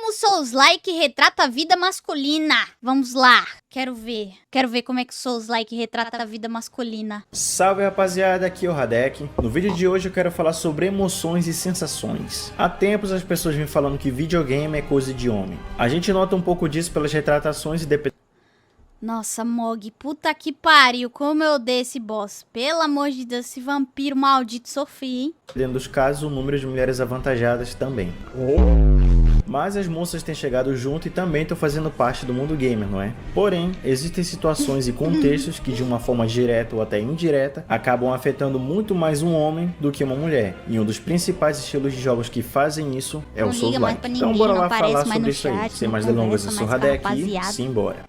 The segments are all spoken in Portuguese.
Como Souls-like retrata a vida masculina? Vamos lá. Quero ver como é que Souls-like retrata a vida masculina. Salve rapaziada, aqui é o Radek. No vídeo de hoje eu quero falar sobre emoções e sensações. Há tempos as pessoas vêm falando que videogame é coisa de homem. A gente nota um pouco disso pelas retratações e Nossa, Mog, puta que pariu, como eu odeio esse boss. Pelo amor de Deus, esse vampiro maldito sofri, hein? dependendo dos casos, o número de mulheres avantajadas também. Mas as moças têm chegado junto e também estão fazendo parte do mundo gamer, não é? Porém, existem situações e contextos que de uma forma direta ou até indireta acabam afetando muito mais um homem do que uma mulher. E um dos principais estilos de jogos que fazem isso é o Souls-like. Então bora lá falar sobre isso aí. Sem mais delongas, eu sou o Radek e simbora.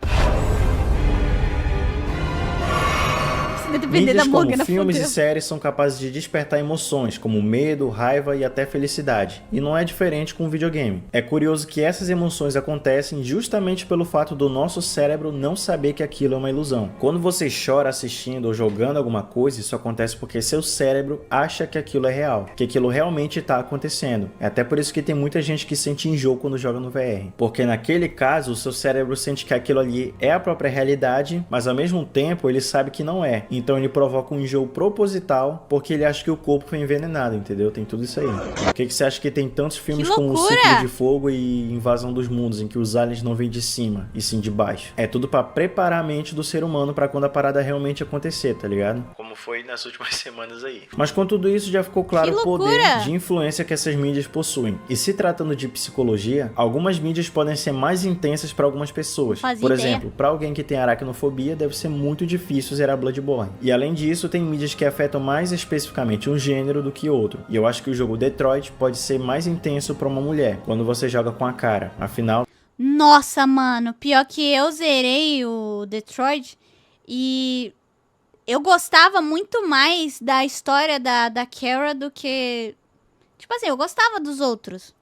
Mídias como filmes e séries são capazes de despertar emoções, como medo, raiva e até felicidade. E não é diferente com o videogame. É curioso que essas emoções acontecem justamente pelo fato do nosso cérebro não saber que aquilo é uma ilusão. Quando você chora assistindo ou jogando alguma coisa, isso acontece porque seu cérebro acha que aquilo é real, que aquilo realmente está acontecendo. É até por isso que tem muita gente que sente enjoo quando joga no VR. Porque naquele caso, o seu cérebro sente que aquilo ali é a própria realidade, mas ao mesmo tempo ele sabe que não é. Então ele provoca um enjoo proposital porque ele acha que o corpo foi envenenado, entendeu? Tem tudo isso aí. Por que você acha que tem tantos filmes como O Círculo de Fogo e Invasão dos Mundos, em que os aliens não vêm de cima e sim de baixo? É tudo pra preparar a mente do ser humano pra quando a parada realmente acontecer, tá ligado? Como foi nas últimas semanas aí. Mas com tudo isso já ficou claro o poder de influência que essas mídias possuem. E se tratando de psicologia, algumas mídias podem ser mais intensas pra algumas pessoas. Por exemplo, pra alguém que tem aracnofobia, deve ser muito difícil zerar Bloodborne. E além disso, tem mídias que afetam mais especificamente um gênero do que outro. E eu acho que o jogo Detroit pode ser mais intenso para uma mulher, quando você joga com a cara. Afinal... Nossa, mano, pior que eu zerei o Detroit e eu gostava muito mais da história da Kara do que... Tipo assim, eu gostava dos outros.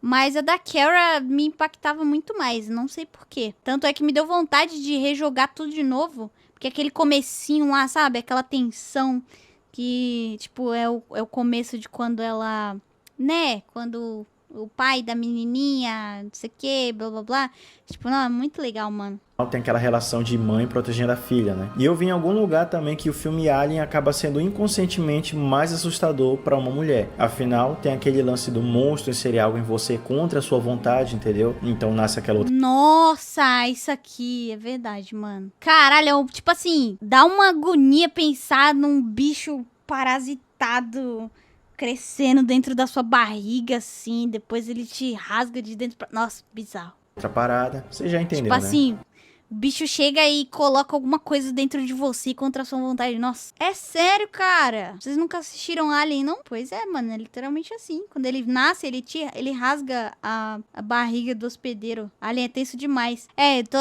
Mas a da Kara me impactava muito mais, não sei porquê. Tanto é que me deu vontade de rejogar tudo de novo. Porque aquele comecinho lá, sabe? Aquela tensão que, tipo, é o começo de quando ela... Né? Quando o pai da menininha, não sei o que, blá, blá, blá. Tipo, não, é muito legal, mano. Tem aquela relação de mãe protegendo a filha, né? E eu vi em algum lugar também que o filme Alien acaba sendo inconscientemente mais assustador para uma mulher. Afinal, tem aquele lance do monstro inserir algo em você contra a sua vontade, entendeu? Então nasce aquela outra... Nossa, isso aqui é verdade, mano. Caralho, tipo assim, dá uma agonia pensar num bicho parasitado crescendo dentro da sua barriga, assim. Depois ele te rasga de dentro pra... Nossa, bizarro. Outra parada, você já entendeu, tipo assim, né? o bicho chega e coloca alguma coisa dentro de você contra a sua vontade. Nossa, é sério, cara? Vocês nunca assistiram Alien, não? Pois é, mano, é literalmente assim. Quando ele nasce, ele rasga a barriga do hospedeiro. Alien é tenso demais. É, tô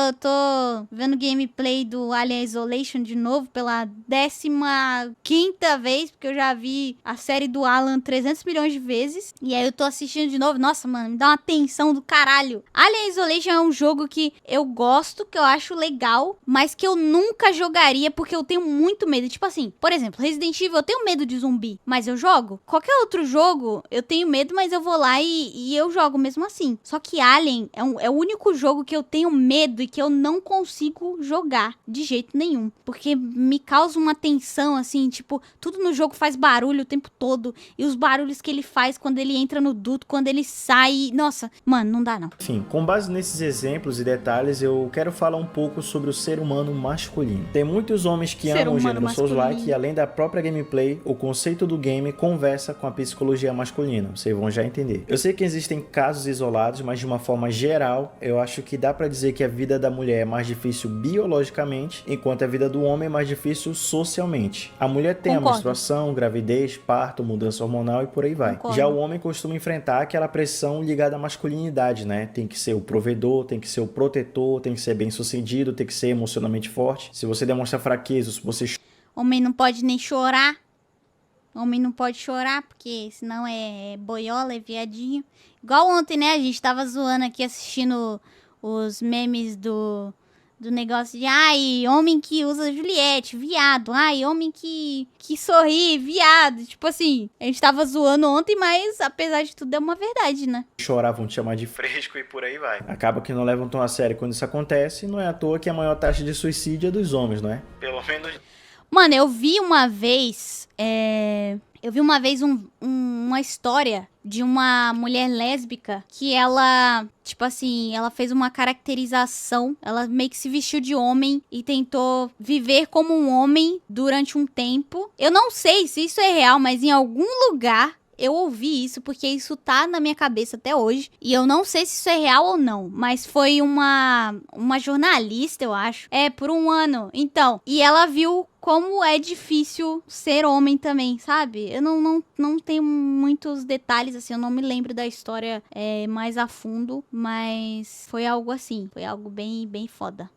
vendo gameplay do Alien Isolation de novo pela 15ª vez, porque eu já vi a série do Alan 300 milhões de vezes. E aí eu tô assistindo de novo. Nossa, mano, me dá uma tensão do caralho. Alien Isolation é um jogo que eu gosto, que eu acho legal, mas que eu nunca jogaria porque eu tenho muito medo. Tipo assim, por exemplo, Resident Evil, eu tenho medo de zumbi, mas eu jogo. Qualquer outro jogo, eu tenho medo, mas eu vou lá e eu jogo mesmo assim. Só que Alien é o único jogo que eu tenho medo e que eu não consigo jogar de jeito nenhum. Porque me causa uma tensão, assim, tipo, tudo no jogo faz barulho o tempo todo. E os barulhos que ele faz quando ele entra no duto, quando ele sai... Nossa, mano, não dá não. Enfim, com base nesses exemplos e detalhes, eu quero falar um pouco sobre o ser humano masculino. Tem muitos homens que amam o gênero Souls-like e além da própria gameplay, o conceito do game conversa com a psicologia masculina. Vocês vão já entender. Eu sei que existem casos isolados, mas de uma forma geral, eu acho que dá pra dizer que a vida da mulher é mais difícil biologicamente, enquanto a vida do homem é mais difícil socialmente. A mulher tem a menstruação, gravidez, parto, mudança hormonal e por aí vai. Já o homem costuma enfrentar aquela pressão ligada à masculinidade, né? Tem que ser o provedor, tem que ser o protetor, tem que ser bem sucedido, tem que ser emocionalmente forte. Se você demonstra fraqueza, se você... Homem não pode nem chorar. Homem não pode chorar, porque senão é boiola, é viadinho. Igual ontem, né? A gente tava zoando aqui, assistindo os memes Do negócio de, ai, homem que usa Juliette, viado. Ai, homem que sorri, viado. Tipo assim, a gente tava zoando ontem, mas apesar de tudo é uma verdade, né? Choravam te chamar de fresco e por aí vai. Acaba que não levam tão a sério quando isso acontece, não é à toa que a maior taxa de suicídio é dos homens, não é? Pelo menos... Mano, eu vi uma vez, uma história de uma mulher lésbica que ela, tipo assim, ela fez uma caracterização, ela meio que se vestiu de homem e tentou viver como um homem durante um tempo. Eu não sei se isso é real, mas em algum lugar eu ouvi isso, porque isso tá na minha cabeça até hoje. E eu não sei se isso é real ou não. Mas foi uma jornalista, eu acho. Por um ano. Então, e ela viu como é difícil ser homem também, sabe? Eu não tenho muitos detalhes, assim. Eu não me lembro da história mais a fundo. Mas foi algo assim. Foi algo bem, bem foda.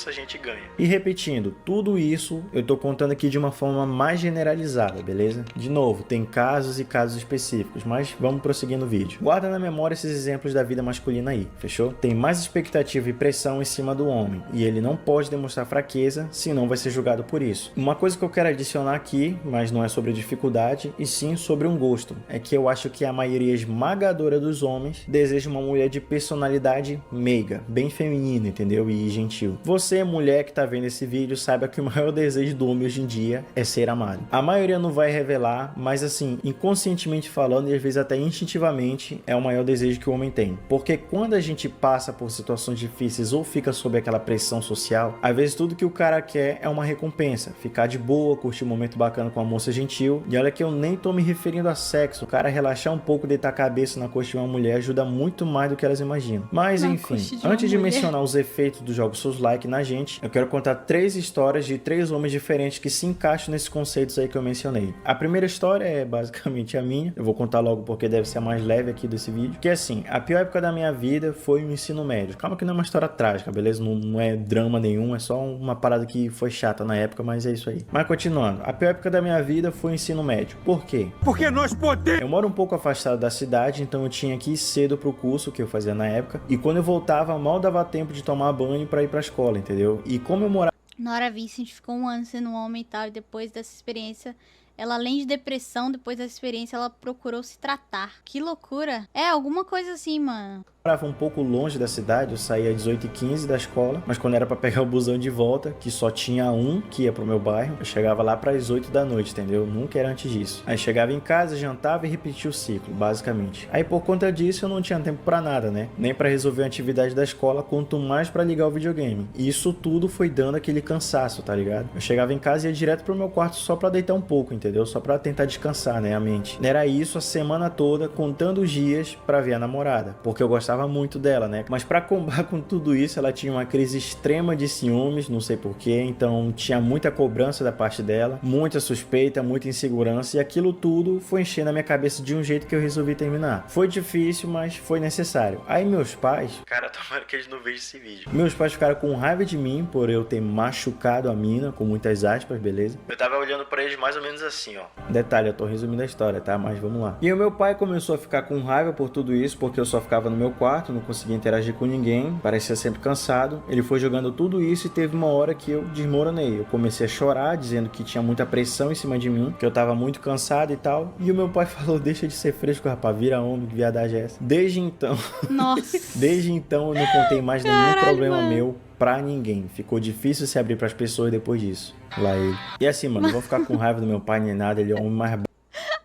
A gente ganha. E repetindo, tudo isso eu tô contando aqui de uma forma mais generalizada, beleza? De novo, tem casos e casos específicos, mas vamos prosseguir no vídeo. Guarda na memória esses exemplos da vida masculina aí, fechou? Tem mais expectativa e pressão em cima do homem, e ele não pode demonstrar fraqueza, senão vai ser julgado por isso. Uma coisa que eu quero adicionar aqui, mas não é sobre dificuldade, e sim sobre um gosto, é que eu acho que a maioria esmagadora dos homens deseja uma mulher de personalidade meiga, bem feminina, entendeu? E gentil. Você, mulher que tá vendo esse vídeo, saiba que o maior desejo do homem hoje em dia é ser amado. A maioria não vai revelar, mas assim, inconscientemente falando e às vezes até instintivamente, é o maior desejo que o homem tem. Porque quando a gente passa por situações difíceis ou fica sob aquela pressão social, às vezes tudo que o cara quer é uma recompensa. Ficar de boa, curtir um momento bacana com uma moça gentil. E olha que eu nem tô me referindo a sexo. O cara relaxar um pouco, deitar a cabeça na coxa de uma mulher ajuda muito mais do que elas imaginam. Mas enfim, antes de mencionar os efeitos dos jogos Souls-like na gente, eu quero contar 3 histórias de 3 homens diferentes que se encaixam nesses conceitos aí que eu mencionei. A primeira história é basicamente a minha, eu vou contar logo porque deve ser a mais leve aqui desse vídeo, que é assim, a pior época da minha vida foi o ensino médio. Calma que não é uma história trágica, beleza? Não é drama nenhum, é só uma parada que foi chata na época, mas é isso aí. Mas continuando, a pior época da minha vida foi o ensino médio. Por quê? Porque nós podemos! Eu moro um pouco afastado da cidade, então eu tinha que ir cedo pro curso que eu fazia na época, e quando eu voltava, mal dava tempo de tomar banho pra ir pra escola, entendeu? E como eu morava... Nora Vincent ficou um ano sendo um homem e tal, e depois dessa experiência, ela além de depressão, depois dessa experiência, ela procurou se tratar. Que loucura. Alguma coisa assim, mano. Morava um pouco longe da cidade, eu saía às 18h15 da escola, mas quando era pra pegar o busão de volta, que só tinha um que ia pro meu bairro, eu chegava lá pras 8 da noite, entendeu? Nunca era antes disso. Aí chegava em casa, jantava e repetia o ciclo, basicamente. Aí por conta disso eu não tinha tempo pra nada, né? Nem pra resolver a atividade da escola, quanto mais pra ligar o videogame. E isso tudo foi dando aquele cansaço, tá ligado? Eu chegava em casa e ia direto pro meu quarto só pra deitar um pouco, entendeu? Só pra tentar descansar, né, a mente. Era isso a semana toda, contando os dias pra ver a namorada, porque eu gostava muito dela, né? Mas pra combater com tudo isso, ela tinha uma crise extrema de ciúmes, não sei porquê, então tinha muita cobrança da parte dela, muita suspeita, muita insegurança, e aquilo tudo foi enchendo a minha cabeça de um jeito que eu resolvi terminar. Foi difícil, mas foi necessário. Aí meus pais... Cara, tomara que eles não vejam esse vídeo. Meus pais ficaram com raiva de mim por eu ter machucado a mina, com muitas aspas, beleza? Eu tava olhando pra eles mais ou menos assim, ó. Detalhe, eu tô resumindo a história, tá? Mas vamos lá. E o meu pai começou a ficar com raiva por tudo isso, porque eu só ficava no meu quarto, não conseguia interagir com ninguém, parecia sempre cansado. Ele foi jogando tudo isso e teve uma hora que eu desmoronei. Eu comecei a chorar, dizendo que tinha muita pressão em cima de mim, que eu tava muito cansado e tal. E o meu pai falou, deixa de ser fresco, rapaz, vira homem, que viadagem é essa? Desde então... Nossa. Desde então eu não contei mais nenhum Caralho, problema mano. meu pra ninguém. Ficou difícil se abrir pras pessoas depois disso. Lá ele. E assim, mano, não vou ficar com raiva do meu pai nem nada, ele é o homem mais...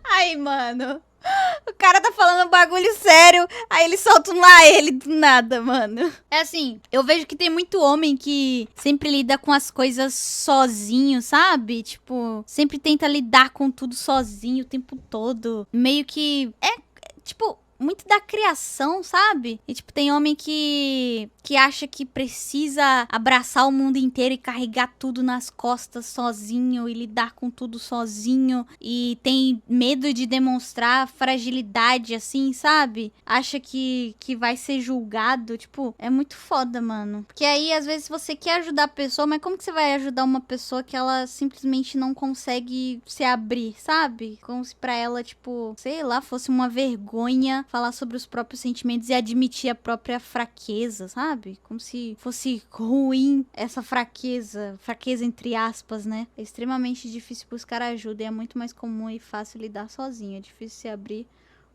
Ai, mano. O cara tá falando um bagulho sério, aí ele solta um lá ele do nada, mano. É assim, eu vejo que tem muito homem que sempre lida com as coisas sozinho, sabe? Tipo, sempre tenta lidar com tudo sozinho o tempo todo. Meio que tipo, muito da criação, sabe? E, tipo, tem homem que acha que precisa abraçar o mundo inteiro e carregar tudo nas costas sozinho e lidar com tudo sozinho e tem medo de demonstrar fragilidade, assim, sabe? Acha que vai ser julgado, tipo, é muito foda, mano. Porque aí, às vezes, você quer ajudar a pessoa, mas como que você vai ajudar uma pessoa que ela simplesmente não consegue se abrir, sabe? Como se pra ela, tipo, sei lá, fosse uma vergonha falar sobre os próprios sentimentos e admitir a própria fraqueza, sabe? Como se fosse ruim essa fraqueza entre aspas, né? É extremamente difícil buscar ajuda e é muito mais comum e fácil lidar sozinho. É difícil se abrir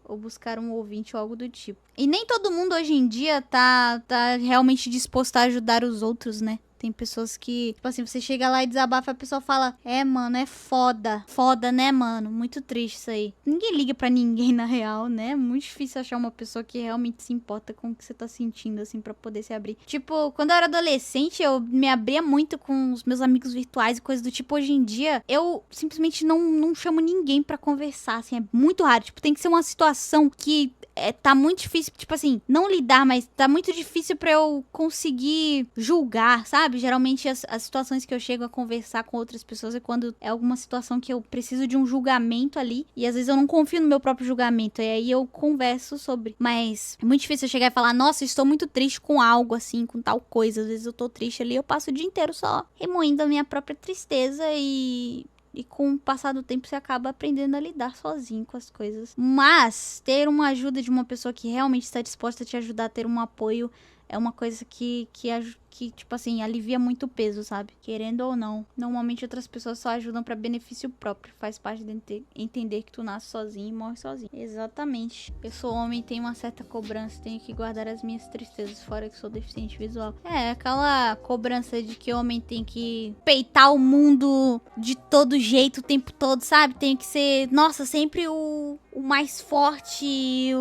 ou buscar um ouvinte ou algo do tipo. E nem todo mundo hoje em dia tá realmente disposto a ajudar os outros, né? Tem pessoas que, tipo assim, você chega lá e desabafa, a pessoa fala, mano, é foda. Foda, né, mano? Muito triste isso aí. Ninguém liga pra ninguém, na real, né? É muito difícil achar uma pessoa que realmente se importa com o que você tá sentindo, assim, pra poder se abrir. Tipo, quando eu era adolescente, eu me abria muito com os meus amigos virtuais e coisas do tipo. Hoje em dia, eu simplesmente não chamo ninguém pra conversar, assim. É muito raro. Tipo, tem que ser uma situação que tá muito difícil, tipo assim, não lidar, mas tá muito difícil pra eu conseguir julgar, sabe? Geralmente as situações que eu chego a conversar com outras pessoas é quando é alguma situação que eu preciso de um julgamento ali, e às vezes eu não confio no meu próprio julgamento, e aí eu converso sobre. Mas é muito difícil eu chegar e falar, nossa, estou muito triste com algo assim, com tal coisa. Às vezes eu tô triste ali, eu passo o dia inteiro só remoendo a minha própria tristeza e com o passar do tempo você acaba aprendendo a lidar sozinho com as coisas. Mas ter uma ajuda de uma pessoa que realmente está disposta a te ajudar a ter um apoio é uma coisa que tipo assim, alivia muito o peso, sabe? Querendo ou não. Normalmente outras pessoas só ajudam pra benefício próprio. Faz parte de entender que tu nasce sozinho e morre sozinho. Exatamente. Eu sou homem, tenho uma certa cobrança, tenho que guardar as minhas tristezas, fora que sou deficiente visual. É, aquela cobrança de que homem tem que peitar o mundo de todo jeito o tempo todo, sabe? Tem que ser, nossa, sempre o mais forte,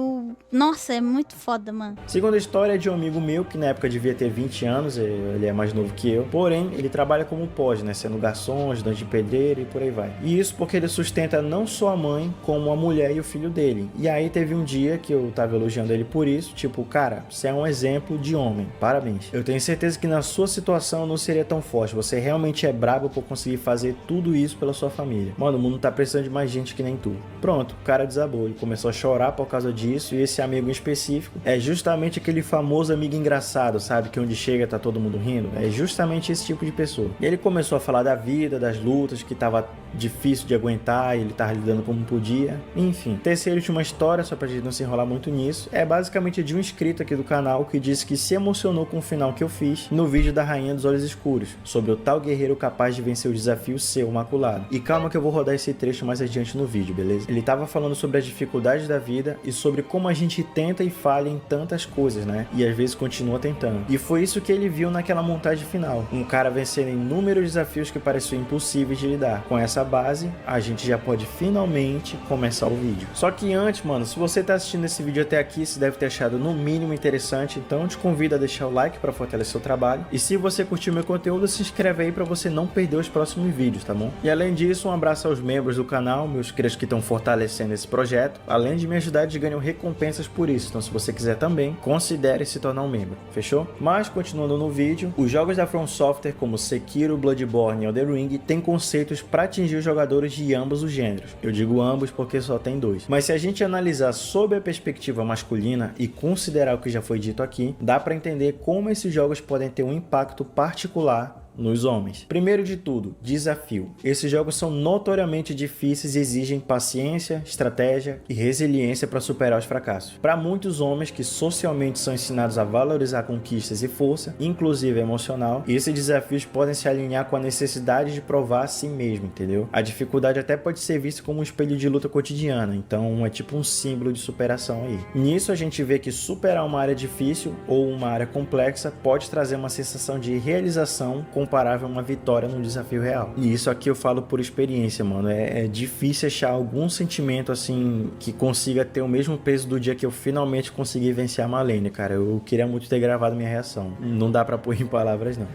Nossa, é muito foda, mano. Segundo a história de um amigo meu, que na época devia ter 20 anos, ele é mais novo que eu, porém, ele trabalha como pode, né, sendo garçom, ajudante de pedreiro e por aí vai. E isso porque ele sustenta não só a mãe, como a mulher e o filho dele. E aí teve um dia que eu tava elogiando ele por isso, tipo, cara, você é um exemplo de homem, parabéns. Eu tenho certeza que na sua situação não seria tão forte, você realmente é brabo por conseguir fazer tudo isso pela sua família. Mano, o mundo tá precisando de mais gente que nem tu. Pronto, o cara desabou, ele começou a chorar por causa disso, e esse amigo em específico é justamente aquele famoso amigo engraçado, sabe, que onde chega tá todo mundo rindo, é justamente esse tipo de pessoa. E ele começou a falar da vida, das lutas, que tava difícil de aguentar, e ele tava lidando como podia, enfim. Terceira e última história, só pra gente não se enrolar muito nisso, é basicamente de um inscrito aqui do canal que disse que se emocionou com o final que eu fiz no vídeo da Rainha dos Olhos Escuros, sobre o tal guerreiro capaz de vencer o desafio seu maculado. E calma que eu vou rodar esse trecho mais adiante no vídeo, beleza? Ele tava falando sobre as dificuldades da vida e sobre como a gente tenta e falha em tantas coisas, né? E às vezes continua tentando. E foi isso que ele viu naquela montagem final. Um cara vencendo inúmeros desafios que pareciam impossíveis de lidar. Com essa base, a gente já pode finalmente começar o vídeo. Só que antes, mano, se você tá assistindo esse vídeo até aqui, você deve ter achado no mínimo interessante, então eu te convido a deixar o like para fortalecer o trabalho. E se você curtiu meu conteúdo, se inscreve aí para você não perder os próximos vídeos, tá bom? E além disso, um abraço aos membros do canal, meus críticos que estão fortalecendo esse projeto. Além de me ajudar, eles ganham recompensas por isso. Então se você quiser também, considere se tornar um membro, fechou? Mas continuando no vídeo, os jogos da From Software como Sekiro, Bloodborne e Elden Ring têm conceitos para atingir os jogadores de ambos os gêneros. Eu digo ambos porque só tem dois. Mas se a gente analisar sob a perspectiva masculina e considerar o que já foi dito aqui, dá para entender como esses jogos podem ter um impacto particular nos homens. Primeiro de tudo, desafio. Esses jogos são notoriamente difíceis e exigem paciência, estratégia e resiliência para superar os fracassos. Para muitos homens que socialmente são ensinados a valorizar conquistas e força, inclusive emocional, esses desafios podem se alinhar com a necessidade de provar a si mesmo, entendeu? A dificuldade até pode ser vista como um espelho de luta cotidiana, então é tipo um símbolo de superação aí. Nisso a gente vê que superar uma área difícil ou uma área complexa pode trazer uma sensação de realização comparável a uma vitória num desafio real. E isso aqui eu falo por experiência, mano. É difícil achar algum sentimento assim que consiga ter o mesmo peso do dia que eu finalmente consegui vencer a Malenia, cara. Eu queria muito ter gravado minha reação. Não dá pra pôr em palavras, não.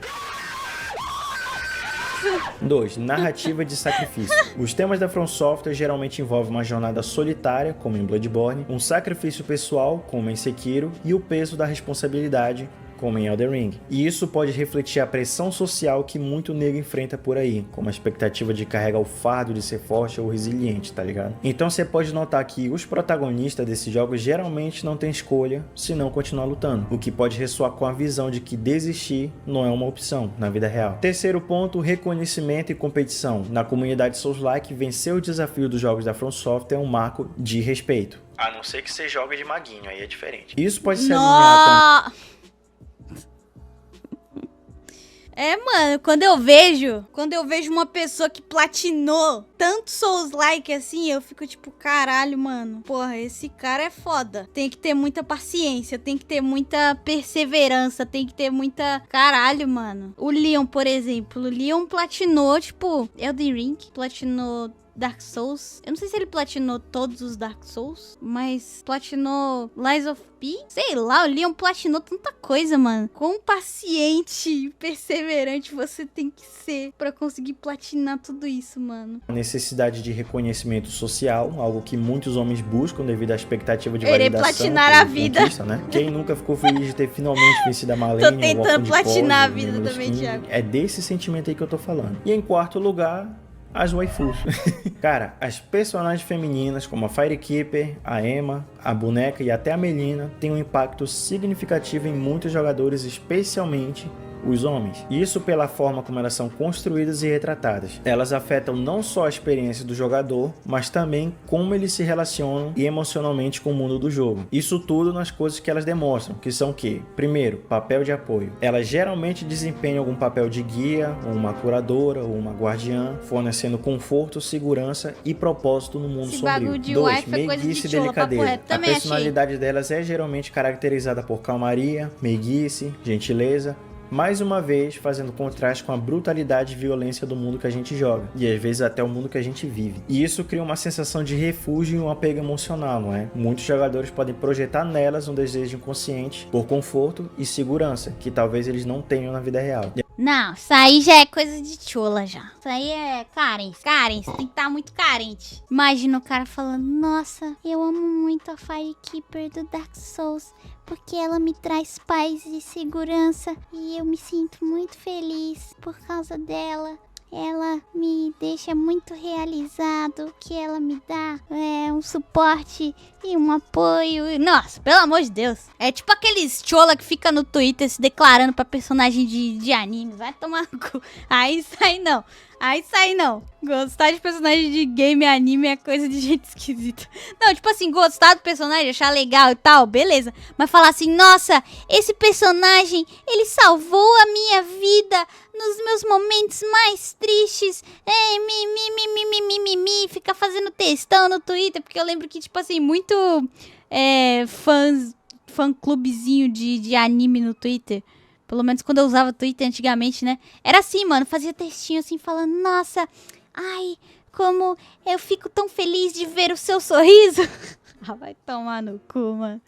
2. Narrativa de sacrifício. Os temas da From Software geralmente envolvem uma jornada solitária, como em Bloodborne, um sacrifício pessoal, como em Sekiro, e o peso da responsabilidade, como em Elden Ring. E isso pode refletir a pressão social que muito nego enfrenta por aí, como a expectativa de carregar o fardo de ser forte ou resiliente, tá ligado? Então você pode notar que os protagonistas desses jogos geralmente não têm escolha se não continuar lutando, o que pode ressoar com a visão de que desistir não é uma opção na vida real. Terceiro ponto, reconhecimento e competição. Na comunidade Souls-like, vencer o desafio dos jogos da From Software é um marco de respeito. A não ser que você jogue de maguinho, aí é diferente. Isso pode se alinhar também. Mano, quando eu vejo uma pessoa que platinou tanto Souls-like assim, eu fico tipo, caralho, mano. Porra, esse cara é foda. Tem que ter muita paciência, tem que ter muita perseverança, tem que ter muita... Caralho, mano. O Leon, por exemplo. O Leon platinou, tipo, Elden Ring, platinou Dark Souls. Eu não sei se ele platinou todos os Dark Souls, mas platinou Lies of P. Sei lá, o Leon platinou tanta coisa, mano. Quão paciente e perseverante você tem que ser pra conseguir platinar tudo isso, mano. A necessidade de reconhecimento social, algo que muitos homens buscam devido à expectativa de validação. Platinar a vida. Né? Quem nunca ficou feliz de ter finalmente vencido a Malenia? Tô tentando platinar a vida também, Thiago. É desse sentimento aí que eu tô falando. E em quarto lugar, as waifus. Cara, as personagens femininas como a Firekeeper, a Emma, a boneca e até a Melina têm um impacto significativo em muitos jogadores, especialmente os homens. Isso pela forma como elas são construídas e retratadas. Elas afetam não só a experiência do jogador, mas também como eles se relacionam e emocionalmente com o mundo do jogo. Isso tudo nas coisas que elas demonstram, que são o quê? Primeiro, papel de apoio. Elas geralmente desempenham algum papel de guia, ou uma curadora, ou uma guardiã, fornecendo conforto, segurança e propósito no mundo sombrio. 2. Meiguice e delicadeza. A personalidade delas é geralmente caracterizada por calmaria, meiguice, gentileza, mais uma vez fazendo contraste com a brutalidade e violência do mundo que a gente joga, e às vezes até o mundo que a gente vive. E isso cria uma sensação de refúgio e um apego emocional, não é? Muitos jogadores podem projetar nelas um desejo inconsciente por conforto e segurança, que talvez eles não tenham na vida real. Não, isso aí já é coisa de chola já. Isso aí é carência, tem que estar muito carente. Imagina o cara falando, nossa, eu amo muito a Firekeeper do Dark Souls, porque ela me traz paz e segurança e eu me sinto muito feliz por causa dela. Ela me deixa muito realizado, que ela me dá um suporte e um apoio. Nossa, pelo amor de Deus. É tipo aqueles chola que fica no Twitter se declarando pra personagem de anime. Vai tomar no cu. Aí isso aí não. Gostar de personagem de game e anime é coisa de gente esquisita. Não, tipo assim, gostar do personagem, achar legal e tal, beleza. Mas falar assim, nossa, esse personagem, ele salvou a minha vida nos meus momentos mais tristes. Fica fazendo textão no Twitter, porque eu lembro que, tipo assim, muito fã-clubezinho de anime no Twitter. Pelo menos quando eu usava Twitter antigamente, né? Era assim, mano. Fazia textinho assim, falando... Nossa, ai, como eu fico tão feliz de ver o seu sorriso. Ah, vai tomar no cu, mano.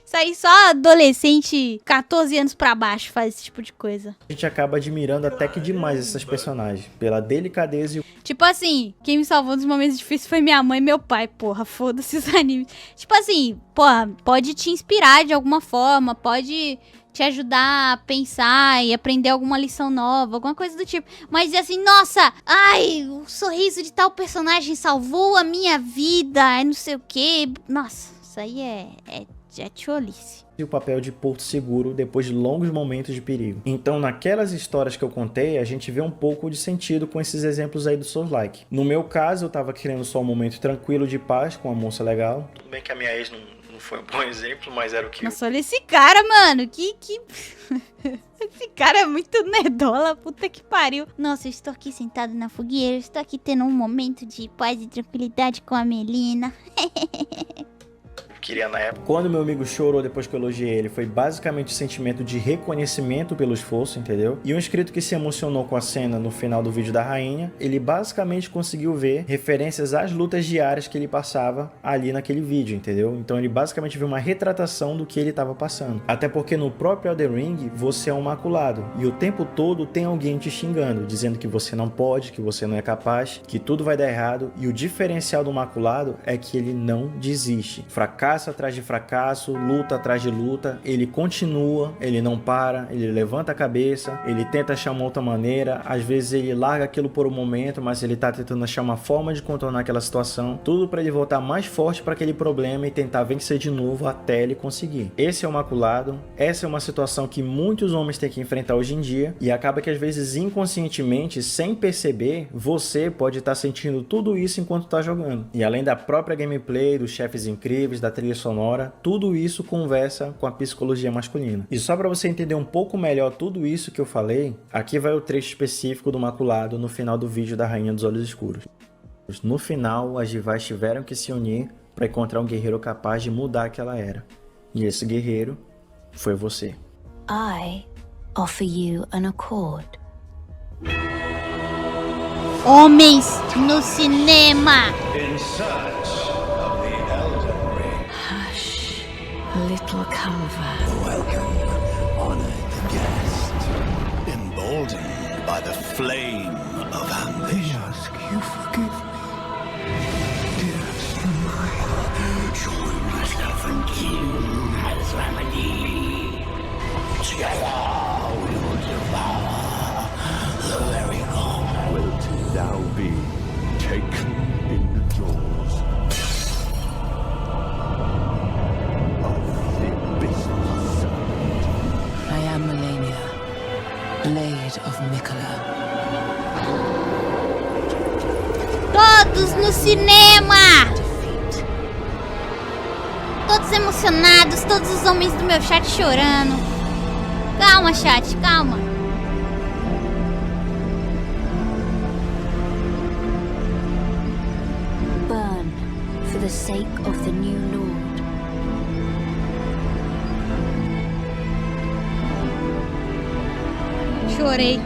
Isso aí só adolescente 14 anos pra baixo faz esse tipo de coisa. A gente acaba admirando até que demais essas personagens. Pela delicadeza e... Tipo assim, quem me salvou nos momentos difíceis foi minha mãe e meu pai. Porra, foda-se os animes. Tipo assim, porra, pode te inspirar de alguma forma. Pode... te ajudar a pensar e aprender alguma lição nova, alguma coisa do tipo. Mas dizer assim, nossa, ai, o sorriso de tal personagem salvou a minha vida, não sei o quê. Nossa, isso aí é tcholice. E o papel de porto seguro depois de longos momentos de perigo. Então, naquelas histórias que eu contei, a gente vê um pouco de sentido com esses exemplos aí do Souls-like. No meu caso, eu tava querendo só um momento tranquilo de paz com uma moça legal. Tudo bem que a minha ex não foi um bom exemplo, mas era o que... Nossa, olha esse cara, mano, que... Esse cara é muito nerdola, puta que pariu. Nossa, eu estou aqui sentado na fogueira, eu estou aqui tendo um momento de paz e tranquilidade com a Melina. Queria na época. Quando meu amigo chorou depois que eu elogiei ele, foi basicamente o sentimento de reconhecimento pelo esforço, entendeu? E um inscrito que se emocionou com a cena no final do vídeo da rainha, ele basicamente conseguiu ver referências às lutas diárias que ele passava ali naquele vídeo, entendeu? Então ele basicamente viu uma retratação do que ele estava passando. Até porque no próprio Elden Ring, você é um maculado. E o tempo todo tem alguém te xingando, dizendo que você não pode, que você não é capaz, que tudo vai dar errado. E o diferencial do maculado é que ele não desiste. Fracasso fracasso atrás de fracasso, luta atrás de luta, ele continua, ele não para, ele levanta a cabeça, ele tenta achar uma outra maneira, às vezes ele larga aquilo por um momento, mas ele tá tentando achar uma forma de contornar aquela situação, tudo para ele voltar mais forte para aquele problema e tentar vencer de novo até ele conseguir. Esse é o maculado, essa é uma situação que muitos homens têm que enfrentar hoje em dia e acaba que às vezes inconscientemente, sem perceber, você pode estar sentindo tudo isso enquanto está jogando. E além da própria gameplay, dos chefes incríveis, da trilha sonora, tudo isso conversa com a psicologia masculina. E só para você entender um pouco melhor tudo isso que eu falei, aqui vai o trecho específico do maculado no final do vídeo da Rainha dos Olhos Escuros. No final, as rivais tiveram que se unir para encontrar um guerreiro capaz de mudar aquela era. E esse guerreiro foi você. I offer you an accord. Homens no cinema! In search of the Elden Ring. Hush, little Calva. Welcome, honored guest. Emboldened by the flame of ambition. You forgive me. Dearest Maya, your Master King has remedy. Together we will devour the very god. Wilt thou be taken in the jaws of the abyssal serpent? I am Melania, Blade of Mikola. Todos no cinema! Todos emocionados, todos os homens do meu chat chorando. Calma, chat, calma. Burn for the sake of the new Lord. Chorei.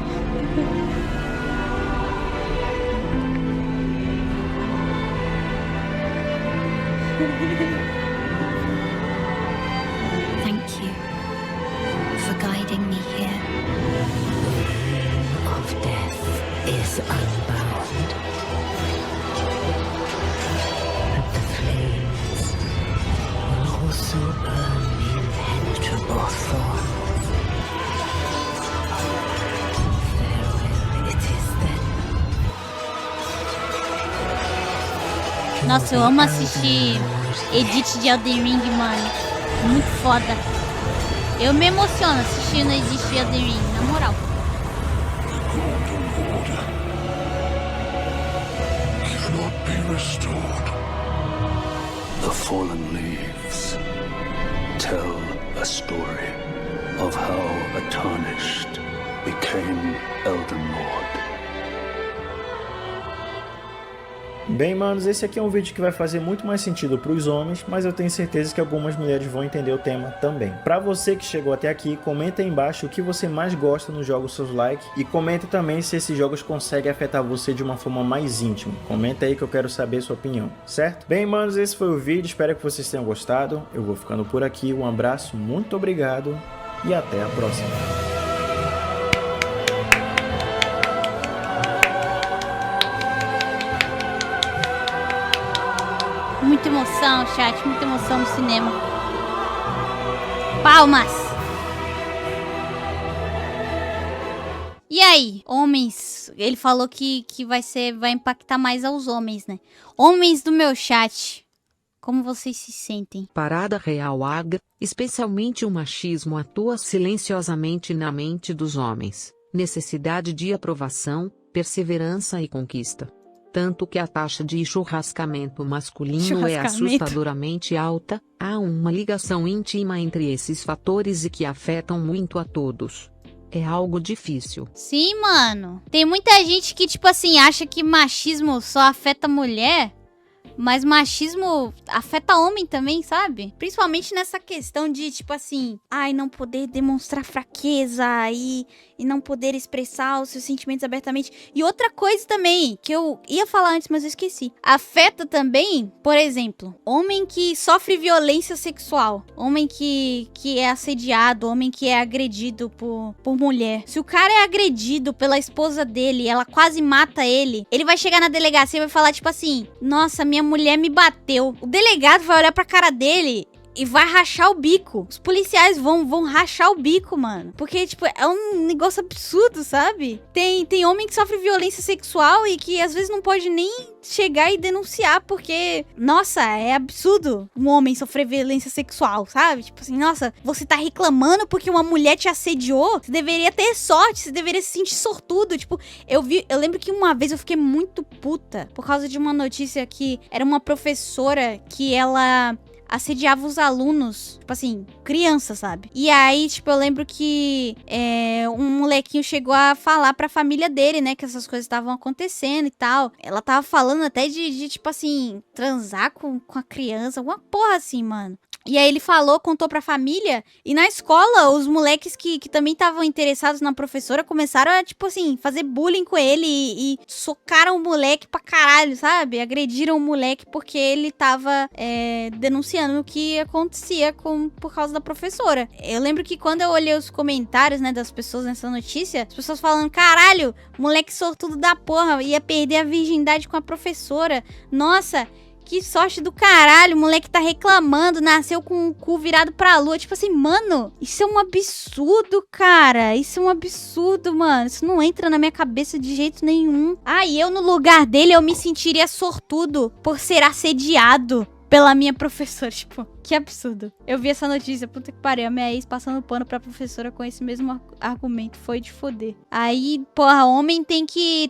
Thank you for guiding me here. The of death is unbound. But the flames will also burn the impenetrable thorns. Farewell, it is then. Nossa, eu amo assistir edit de Elden Ring, mano. Muito foda. Eu me emociono assistindo edit de Elden Ring, na moral. Golden Order cannot be restored. The fallen leaves tell a story of how a tarnished became Elden Lord. Bem, manos, esse aqui é um vídeo que vai fazer muito mais sentido para os homens, mas eu tenho certeza que algumas mulheres vão entender o tema também. Para você que chegou até aqui, comenta aí embaixo o que você mais gosta nos jogos Souls-like e comenta também se esses jogos conseguem afetar você de uma forma mais íntima. Comenta aí que eu quero saber sua opinião, certo? Bem, manos, esse foi o vídeo, espero que vocês tenham gostado. Eu vou ficando por aqui, um abraço, muito obrigado e até a próxima. Muita emoção, chat, muita emoção no cinema. Palmas! E aí, homens, ele falou que vai impactar mais aos homens, né? Homens do meu chat, como vocês se sentem? Parada real AG, especialmente o machismo atua silenciosamente na mente dos homens. Necessidade de aprovação, perseverança e conquista. Tanto que a taxa de churrascamento masculino é assustadoramente alta, há uma ligação íntima entre esses fatores e que afetam muito a todos. É algo difícil. Sim, mano. Tem muita gente que, tipo assim, acha que machismo só afeta mulher, mas machismo afeta homem também, sabe? Principalmente nessa questão de, tipo assim, ai, não poder demonstrar fraqueza e não poder expressar os seus sentimentos abertamente. E outra coisa também, que eu ia falar antes, mas eu esqueci. Afeta também, por exemplo, homem que sofre violência sexual. Homem que é assediado, homem que é agredido por mulher. Se o cara é agredido pela esposa dele, ela quase mata ele, ele vai chegar na delegacia e vai falar, tipo assim, nossa, minha minha mulher me bateu. O delegado vai olhar pra cara dele e vai rachar o bico. Os policiais vão rachar o bico, mano. Porque, tipo, é um negócio absurdo, sabe? Tem homem que sofre violência sexual e que às vezes não pode nem chegar e denunciar, porque, nossa, é absurdo um homem sofrer violência sexual, sabe? Tipo assim, nossa, você tá reclamando porque uma mulher te assediou? Você deveria ter sorte, você deveria se sentir sortudo. Tipo, eu lembro que uma vez eu fiquei muito puta por causa de uma notícia que era uma professora que ela assediava os alunos, tipo assim, criança, sabe? E aí, tipo, eu lembro que um molequinho chegou a falar pra família dele, né, que essas coisas estavam acontecendo e tal. Ela tava falando até de tipo assim, transar com a criança, alguma porra assim, mano. E aí ele contou pra família, e na escola, os moleques que também estavam interessados na professora começaram a, tipo assim, fazer bullying com ele e socaram o moleque pra caralho, sabe? Agrediram o moleque porque ele tava denunciando o que acontecia por causa da professora. Eu lembro que quando eu olhei os comentários, né, das pessoas nessa notícia, as pessoas falando, caralho, moleque sortudo da porra, ia perder a virgindade com a professora. Nossa, que sorte do caralho, o moleque tá reclamando, nasceu com o cu virado pra lua. Tipo assim, mano, isso é um absurdo, cara. Isso é um absurdo, mano. Isso não entra na minha cabeça de jeito nenhum. Ah, e eu no lugar dele, eu me sentiria sortudo por ser assediado pela minha professora. Tipo, que absurdo. Eu vi essa notícia, puta que pariu. A minha ex passando pano pra professora com esse mesmo argumento. Foi de foder. Aí, porra, homem tem que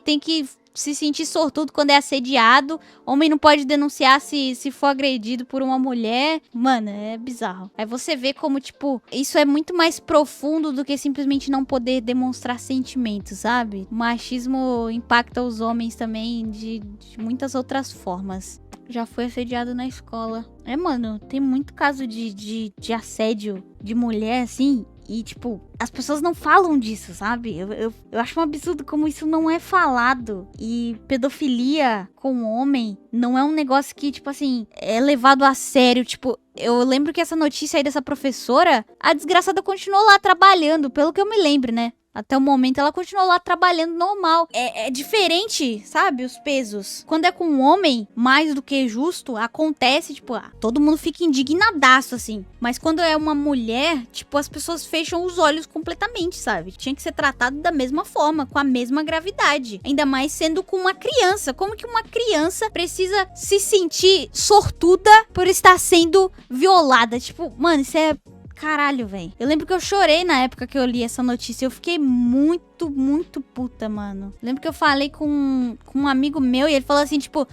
se sentir sortudo quando é assediado. Homem não pode denunciar se for agredido por uma mulher. Mano, é bizarro. Aí você vê como, tipo, isso é muito mais profundo do que simplesmente não poder demonstrar sentimentos, sabe? O machismo impacta os homens também de muitas outras formas. Já fui assediado na escola. Mano, tem muito caso de assédio de mulher, assim. E, tipo, as pessoas não falam disso, sabe? Eu acho um absurdo como isso não é falado. E pedofilia com homem não é um negócio que, tipo assim, é levado a sério. Tipo, eu lembro que essa notícia aí dessa professora, a desgraçada continuou lá trabalhando, pelo que eu me lembro, né? Até o momento ela continuou lá trabalhando normal. É diferente, sabe? Os pesos. Quando é com um homem, mais do que justo, acontece, tipo, todo mundo fica indignadaço, assim. Mas quando é uma mulher, tipo, as pessoas fecham os olhos completamente, sabe? Tinha que ser tratado da mesma forma, com a mesma gravidade. Ainda mais sendo com uma criança. Como que uma criança precisa se sentir sortuda por estar sendo violada? Tipo, mano, isso é... Caralho, velho. Eu lembro que eu chorei na época que eu li essa notícia. Eu fiquei muito, muito puta, mano. Lembro que eu falei com um amigo meu e ele falou assim, tipo...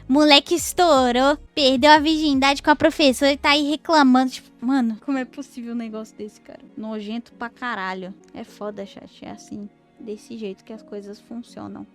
moleque estourou, perdeu a virgindade com a professora e tá aí reclamando. Tipo, mano, como é possível um negócio desse, cara? Nojento pra caralho. É foda, chat. É assim, desse jeito que as coisas funcionam.